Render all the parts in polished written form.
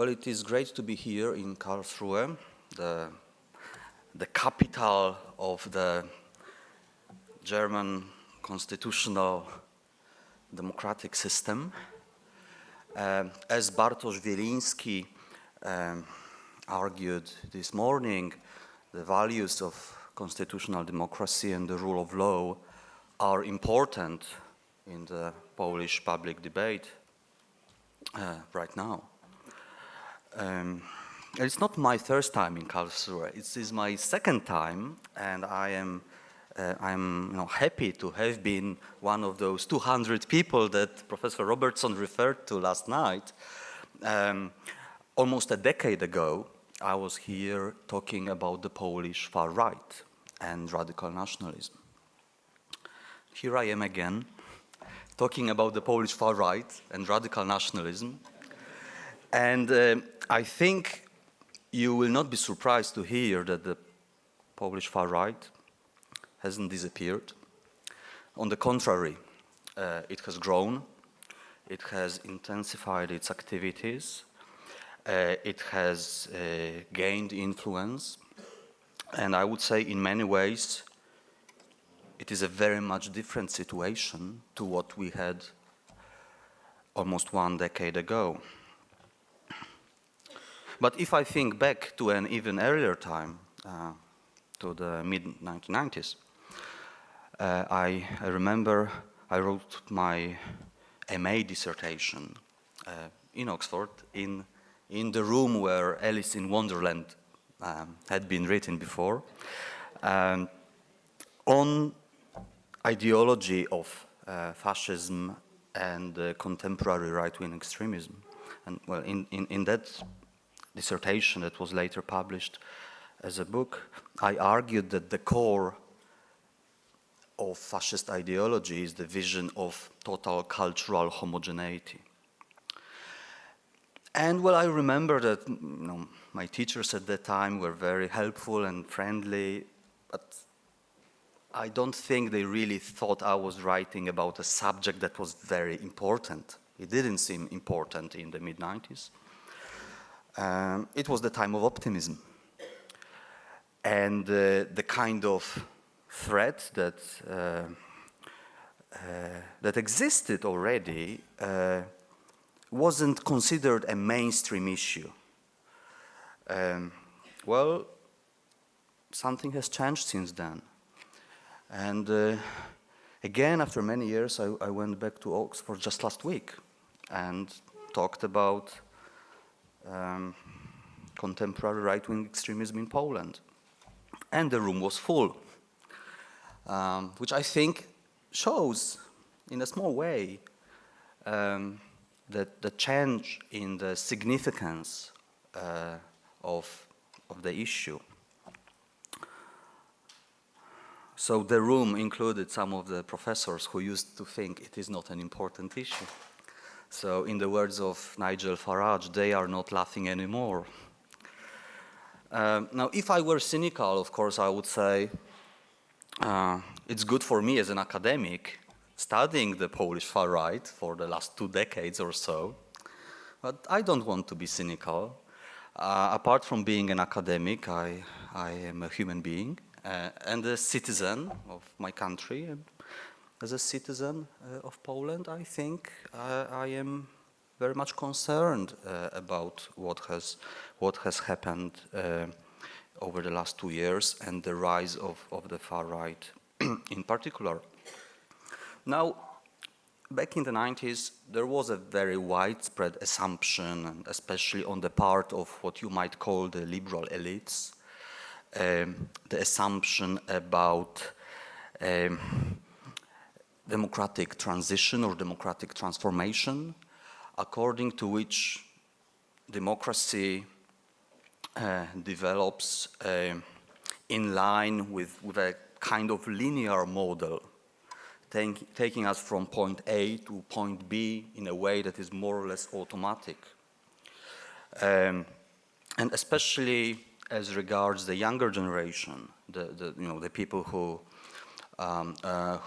Well, it is great to be here in Karlsruhe, the capital of the German constitutional democratic system. As Bartosz Wieliński argued this morning, the values of constitutional democracy and the rule of law are important in the Polish public debate right now. It's not my first time in Karlsruhe. It is my second time, and I'm happy to have been one of those 200 people that Professor Robertson referred to last night. Almost a decade ago, I was here talking about the Polish far right and radical nationalism. Here I am again, talking about the Polish far right and radical nationalism. And I think you will not be surprised to hear that the Polish far right hasn't disappeared. On the contrary, it has grown, it has intensified its activities, it has gained influence, and I would say in many ways it is a very much different situation to what we had almost one decade ago. But if I think back to an even earlier time, to the mid-1990s, I remember I wrote my MA dissertation in Oxford, in the room where Alice in Wonderland had been written before, on ideology of fascism and contemporary right-wing extremism. And well, in that dissertation that was later published as a book, I argued that the core of fascist ideology is the vision of total cultural homogeneity. And well, I remember that my teachers at that time were very helpful and friendly, but I don't think they really thought I was writing about a subject that was very important. It didn't seem important in the mid-90s. It was the time of optimism. And the kind of threat that existed already wasn't considered a mainstream issue. Well, something has changed since then. And again, after many years, I went back to Oxford just last week and talked about contemporary right-wing extremism in Poland. And the room was full, which I think shows, in a small way, that the change in the significance of the issue. So the room included some of the professors who used to think it is not an important issue. So in the words of Nigel Farage, they are not laughing anymore. Now, if I were cynical, of course, I would say it's good for me as an academic studying the Polish far right for the last 2 decades or so. But I don't want to be cynical. Apart from being an academic, I am a human being and a citizen of my country. And as a citizen of Poland, I think I am very much concerned about what has happened over the last 2 years and the rise of the far right in particular. Now, back in the 90s, there was a very widespread assumption, and especially on the part of what you might call the liberal elites, the assumption about democratic transition or democratic transformation, according to which democracy develops in line with a kind of linear model, taking us from point A to point B in a way that is more or less automatic. And especially as regards the younger generation, the people who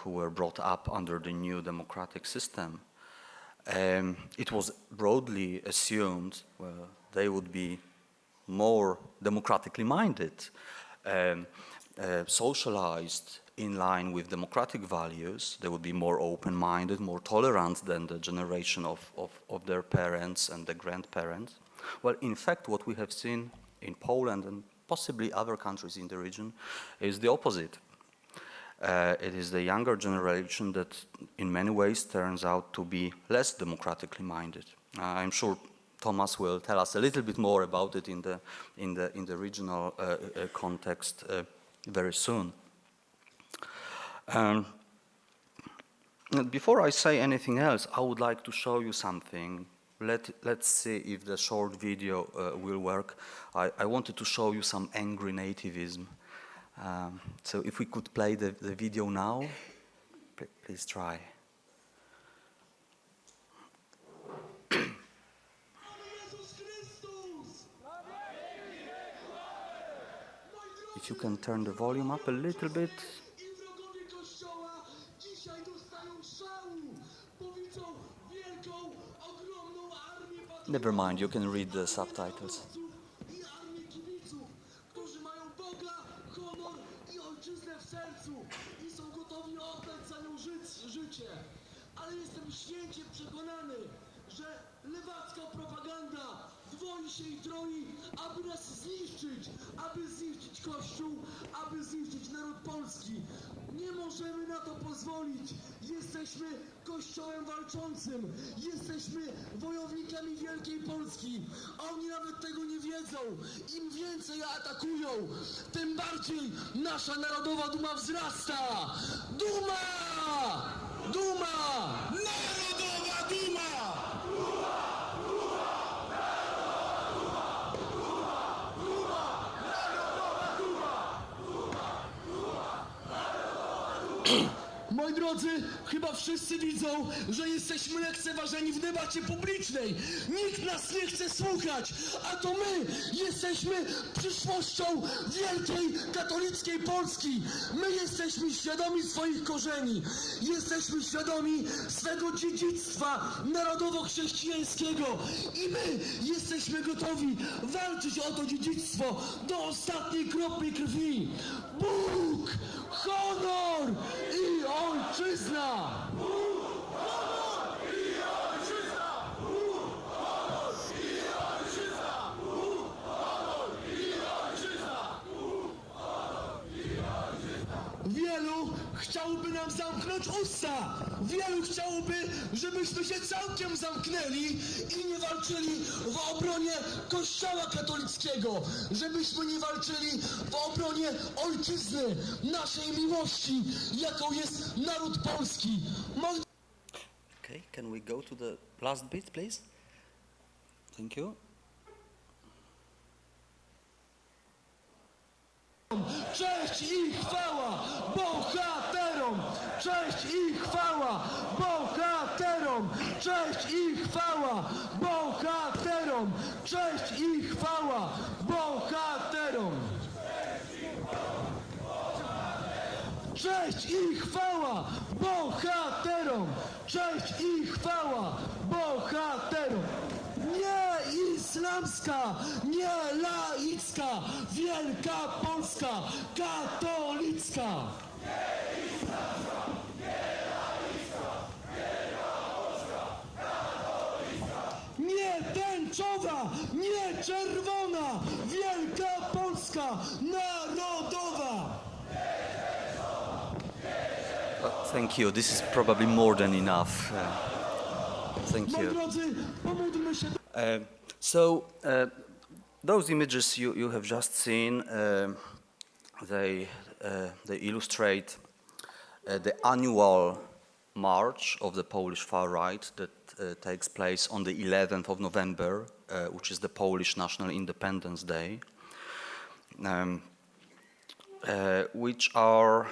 were brought up under the new democratic system, it was broadly assumed, well, they would be more democratically minded, socialized in line with democratic values. They would be more open-minded, more tolerant than the generation of their parents and their grandparents. Well, in fact, what we have seen in Poland and possibly other countries in the region is the opposite. It is the younger generation that in many ways turns out to be less democratically minded. I'm sure Thomas will tell us a little bit more about it in the regional context very soon. Before I say anything else, I would like to show you something. Let's see if the short video will work. I wanted to show you some angry nativism. So if we could play the video now, please try. If you can turn the volume up a little bit. Never mind, you can read the subtitles. Ale jestem święcie przekonany, że lewacka propaganda dwoi się i troi, aby nas zniszczyć, aby zniszczyć Kościół, aby zniszczyć naród polski. Nie możemy na to pozwolić. Jesteśmy Kościołem walczącym. Jesteśmy wojownikami Wielkiej Polski. A oni nawet tego nie wiedzą. Im więcej atakują, tym bardziej nasza narodowa duma wzrasta. Duma! Duma! Narodowa duma! Moi drodzy, chyba wszyscy widzą, że jesteśmy lekceważeni w debacie publicznej. Nikt nas nie chce słuchać, a to my jesteśmy przyszłością wielkiej katolickiej Polski. My jesteśmy świadomi swoich korzeni. Jesteśmy świadomi swego dziedzictwa narodowo-chrześcijańskiego. I my jesteśmy gotowi walczyć o to dziedzictwo do ostatniej kropli krwi. Bóg, honor i ojczyzna! Bóg, honor i ojczyzna! Bóg, honor i ojczyzna! Bóg, honor i ojczyzna! Bóg, honor i ojczyzna! Wielu chciałoby nam zamknąć usta. Wielu chciałoby, żebyśmy się całkiem zamknęli i nie walczyli w obronie Kościoła katolickiego. Żebyśmy nie walczyli w obronie ojczyzny, naszej miłości, jaką jest naród polski. Okay, can we go to the last bit, please? Thank you. Cześć i chwała bohaterom! Cześć i chwała bohaterom! Cześć i chwała bohaterom! Cześć i chwała bohaterom! Cześć i chwała bohaterom! Cześć i chwała bohaterom! Nie islamska, nie laicka, Wielka Polska katolicka! Nie islamska, nie laicka, Wielka Polska katolicka! Nie tęczowa, nie czerwona, Wielka Polska narodowa! Thank you. This is probably more than enough. Thank you. Those images you have just seen, they illustrate the annual march of the Polish far right that takes place on the 11th of November, which is the Polish National Independence Day, which are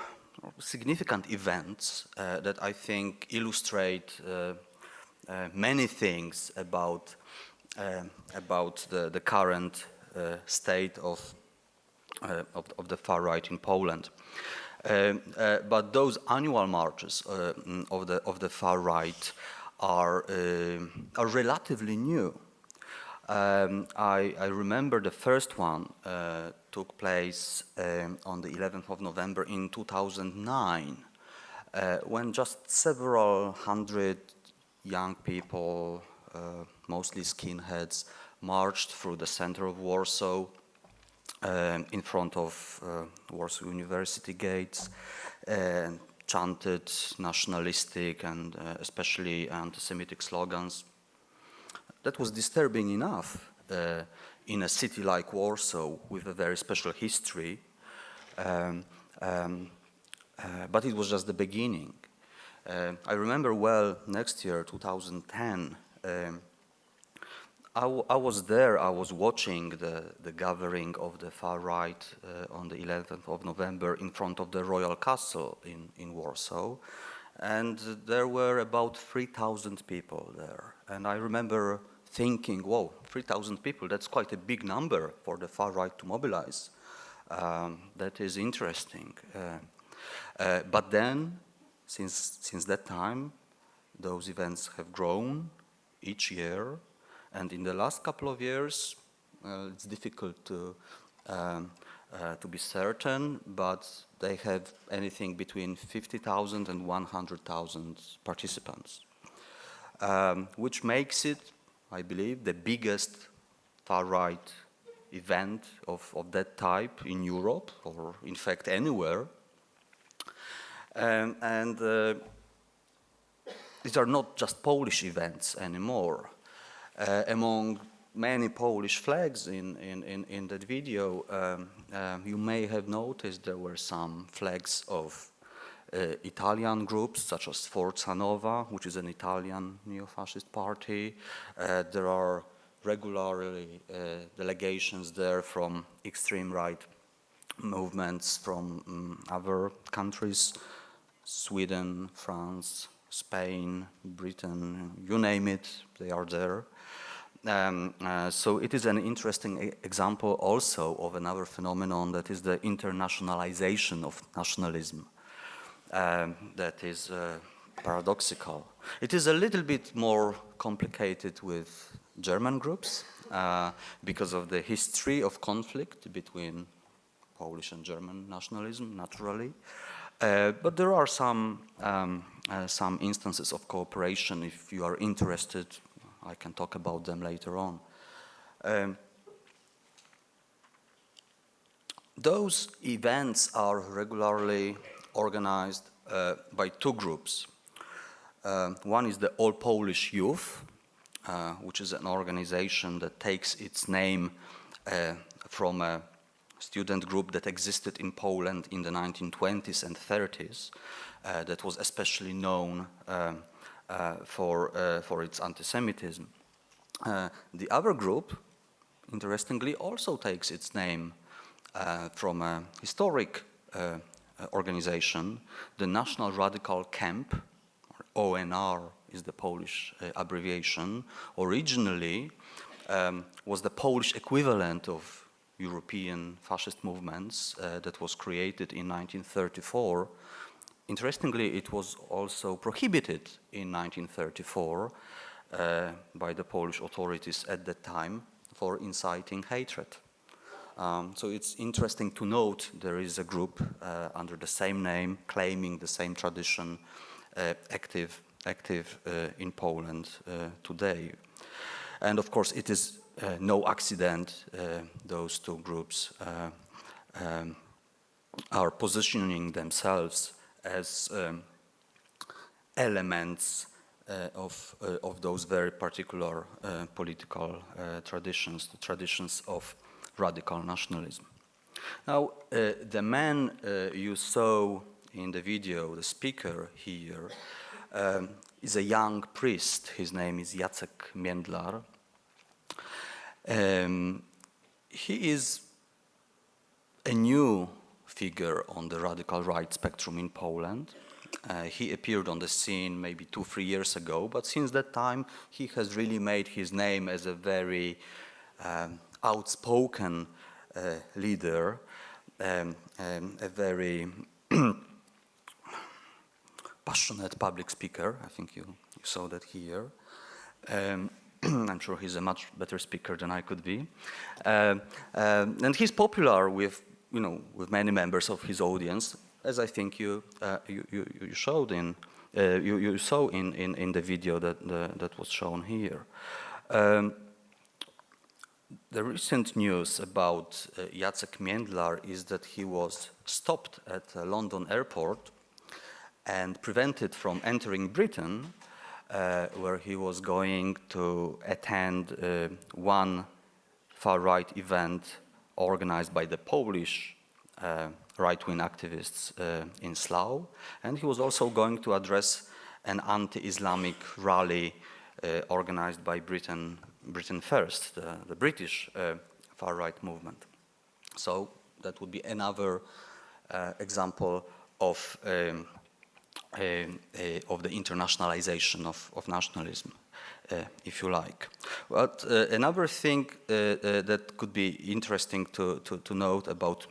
significant events that I think illustrate many things about the current state of the far right in Poland. But those annual marches of the far right are relatively new. I remember the first one took place on the 11th of November in 2009, when just several hundred young people, mostly skinheads, marched through the center of Warsaw in front of Warsaw University gates and chanted nationalistic and especially anti-Semitic slogans. That was disturbing enough in a city like Warsaw with a very special history, but it was just the beginning. I remember well, next year, 2010, I was there, I was watching the gathering of the far right on the 11th of November in front of the Royal Castle in Warsaw, and there were about 3,000 people there. And I remember thinking, whoa, 3,000 people, that's quite a big number for the far right to mobilize. That is interesting. But then, since that time, those events have grown each year. And in the last couple of years, it's difficult to be certain, but they have anything between 50,000 and 100,000 participants, which makes it, I believe, the biggest far-right event of that type in Europe, or in fact anywhere. And these are not just Polish events anymore. Among many Polish flags in that video, you may have noticed there were some flags of Italian groups such as Forza Nova, which is an Italian neo-fascist party. There are regularly delegations there from extreme right movements from other countries, Sweden, France, Spain, Britain, you name it, they are there. So it is an interesting example also of another phenomenon, that is the internationalization of nationalism. That is paradoxical. It is a little bit more complicated with German groups because of the history of conflict between Polish and German nationalism, naturally. But there are some instances of cooperation. If you are interested, I can talk about them later on. Those events are regularly organized by two groups. One is the All Polish Youth, which is an organization that takes its name from a student group that existed in Poland in the 1920s and 30s, that was especially known for its anti-Semitism. The other group, interestingly, also takes its name from a historic organization, the National Radical Camp, or ONR is the Polish abbreviation, originally was the Polish equivalent of European fascist movements that was created in 1934. Interestingly, it was also prohibited in 1934 by the Polish authorities at that time for inciting hatred. So it's interesting to note there is a group under the same name, claiming the same tradition, active in Poland today. And of course, it is no accident those two groups are positioning themselves as elements of those very particular political traditions, the traditions of radical nationalism. Now, the man you saw in the video, the speaker here, is a young priest. His name is Jacek Międlar. He is a new figure on the radical right spectrum in Poland. He appeared on the scene maybe 2-3 years ago, but since that time he has really made his name as a very outspoken leader, a very passionate public speaker. I think you saw that here. I'm sure he's a much better speaker than I could be. And he's popular with, with many members of his audience, as I think you showed you saw in the video that was shown here. The recent news about Jacek Międlar is that he was stopped at a London airport and prevented from entering Britain, where he was going to attend one far-right event organized by the Polish right-wing activists in Slough, and he was also going to address an anti-Islamic rally organized by Britain First, the British far-right movement. So that would be another example of the internationalization of nationalism, if you like. But another thing that could be interesting to note about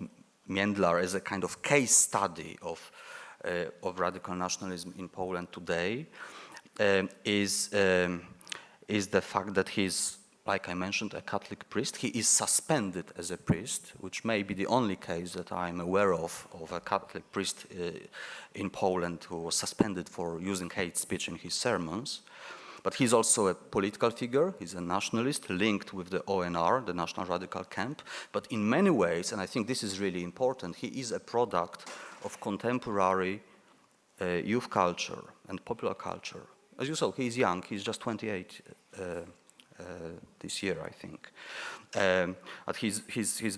Międlar as a kind of case study of radical nationalism in Poland today is the fact that he's, like I mentioned, a Catholic priest. He is suspended as a priest, which may be the only case that I'm aware of a Catholic priest in Poland who was suspended for using hate speech in his sermons. But he's also a political figure. He's a nationalist linked with the ONR, the National Radical Camp. But in many ways, and I think this is really important, he is a product of contemporary youth culture and popular culture. As you saw, he's young. He's just 28 this year, I think. But he's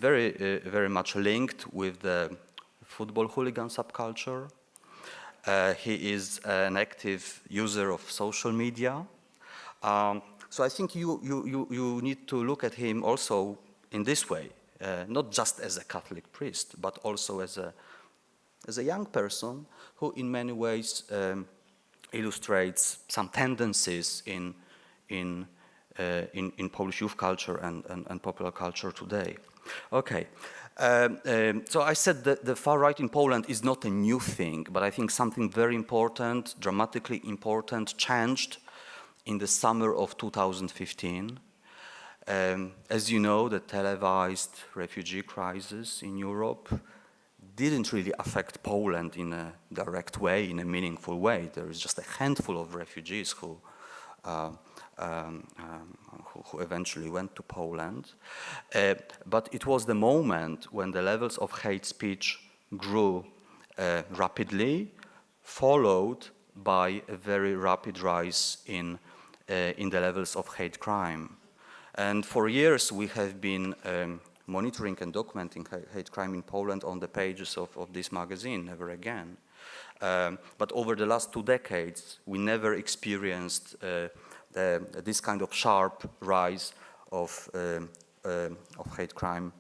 very much linked with the football hooligan subculture. He is an active user of social media. So I think you need to look at him also in this way, not just as a Catholic priest, but also as a young person who in many ways illustrates some tendencies in Polish youth culture and popular culture today. Okay. So I said that the far right in Poland is not a new thing, but I think something very important, dramatically important, changed in the summer of 2015. As you know, the televised refugee crisis in Europe didn't really affect Poland in a direct way, in a meaningful way. There is just a handful of refugees who eventually went to Poland. But it was the moment when the levels of hate speech grew rapidly, followed by a very rapid rise in the levels of hate crime. And for years we have been monitoring and documenting hate crime in Poland on the pages of this magazine, Never Again. But over the last 2 decades, we never experienced this kind of sharp rise of hate crime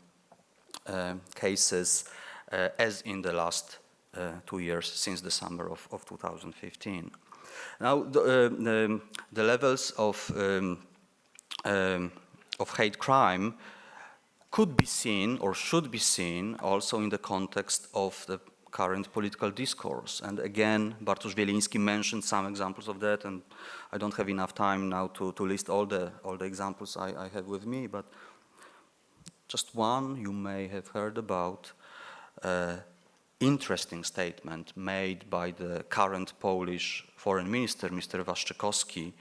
cases as in the last 2 years since the summer of 2015. Now, the levels of hate crime could be seen or should be seen also in the context of the current political discourse. And again, Bartosz Wieliński mentioned some examples of that, and I don't have enough time now to list all the examples I have with me, but just one you may have heard about, interesting statement made by the current Polish foreign minister, Mr. Waszczykowski,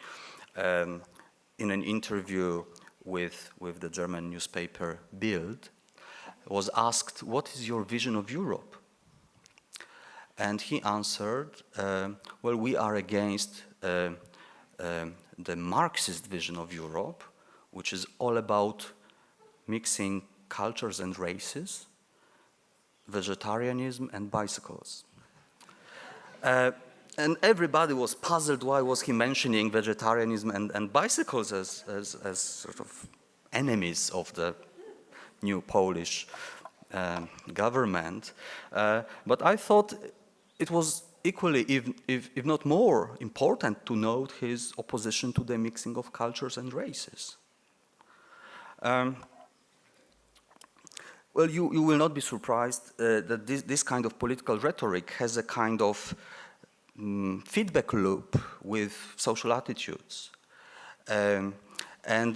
in an interview with the German newspaper Bild, was asked, "What is your vision of Europe?" And he answered, well, we are against the Marxist vision of Europe, which is all about mixing cultures and races, vegetarianism and bicycles. And everybody was puzzled, why was he mentioning vegetarianism and bicycles as sort of enemies of the new Polish government. But I thought it was equally, if not more, important to note his opposition to the mixing of cultures and races. Well, you will not be surprised that this kind of political rhetoric has a kind of feedback loop with social attitudes. And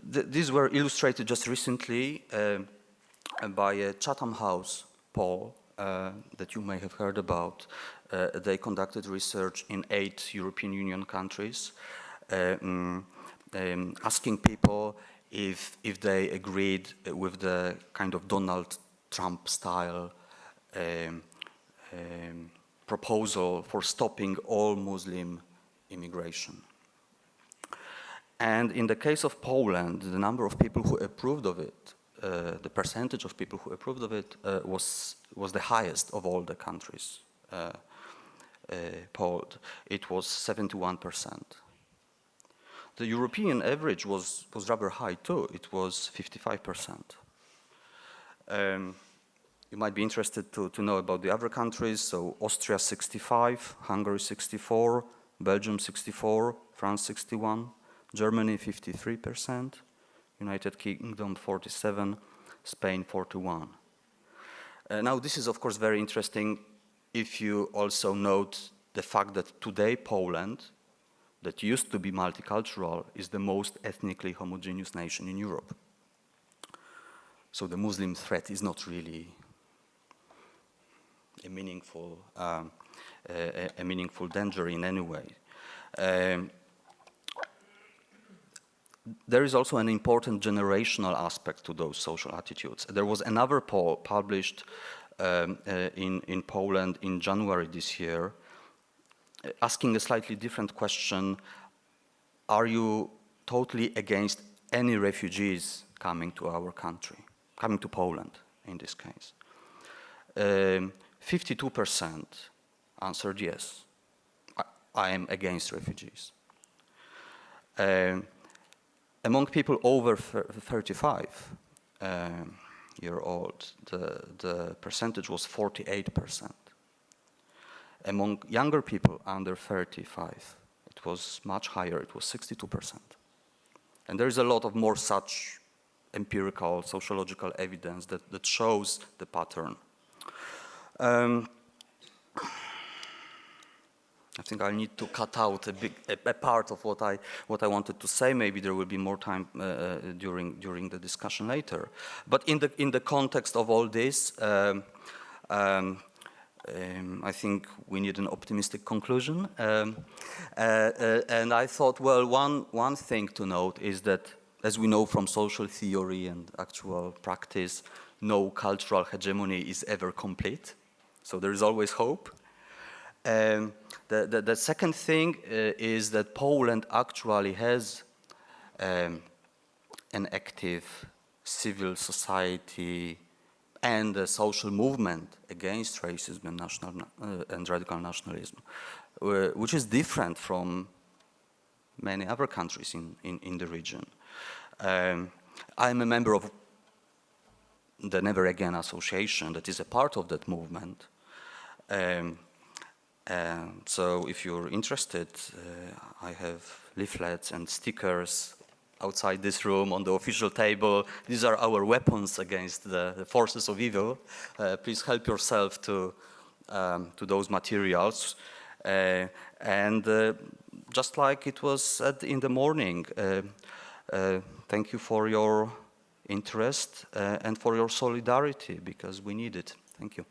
these were illustrated just recently by a Chatham House poll that you may have heard about. They conducted research in 8 European Union countries, asking people if they agreed with the kind of Donald Trump style proposal for stopping all Muslim immigration. And in the case of Poland, the number of people who approved of it, the percentage of people who approved of it was the highest of all the countries polled. It was 71%. The European average was rather high too. It was 55%. You might be interested to know about the other countries. So Austria 65, Hungary 64, Belgium 64, France 61, Germany 53%, United Kingdom 47, Spain 41. Now this is of course very interesting if you also note the fact that today Poland, that used to be multicultural, is the most ethnically homogeneous nation in Europe. So the Muslim threat is not really a meaningful danger in any way. There is also an important generational aspect to those social attitudes. There was another poll published in Poland in January this year, asking a slightly different question: are you totally against any refugees coming to our country, coming to Poland in this case? 52% answered yes, I am against refugees. Among people over 35 year old, the percentage was 48%. Among younger people under 35, it was much higher, it was 62%. And there is a lot of more such empirical, sociological evidence that shows the pattern. I think I need to cut out a part of what I wanted to say. Maybe there will be more time during the discussion later. But in the context of all this, I think we need an optimistic conclusion. And I thought, well, one thing to note is that, as we know from social theory and actual practice, no cultural hegemony is ever complete. So there is always hope. The second thing is that Poland actually has an active civil society and a social movement against racism and radical nationalism, which is different from many other countries in the region. I'm a member of the Never Again Association that is a part of that movement. So if you're interested, I have leaflets and stickers outside this room on the official table. These are our weapons against the forces of evil. Please help yourself to those materials. And just like it was said in the morning, thank you for your interest and for your solidarity, because we need it. Thank you.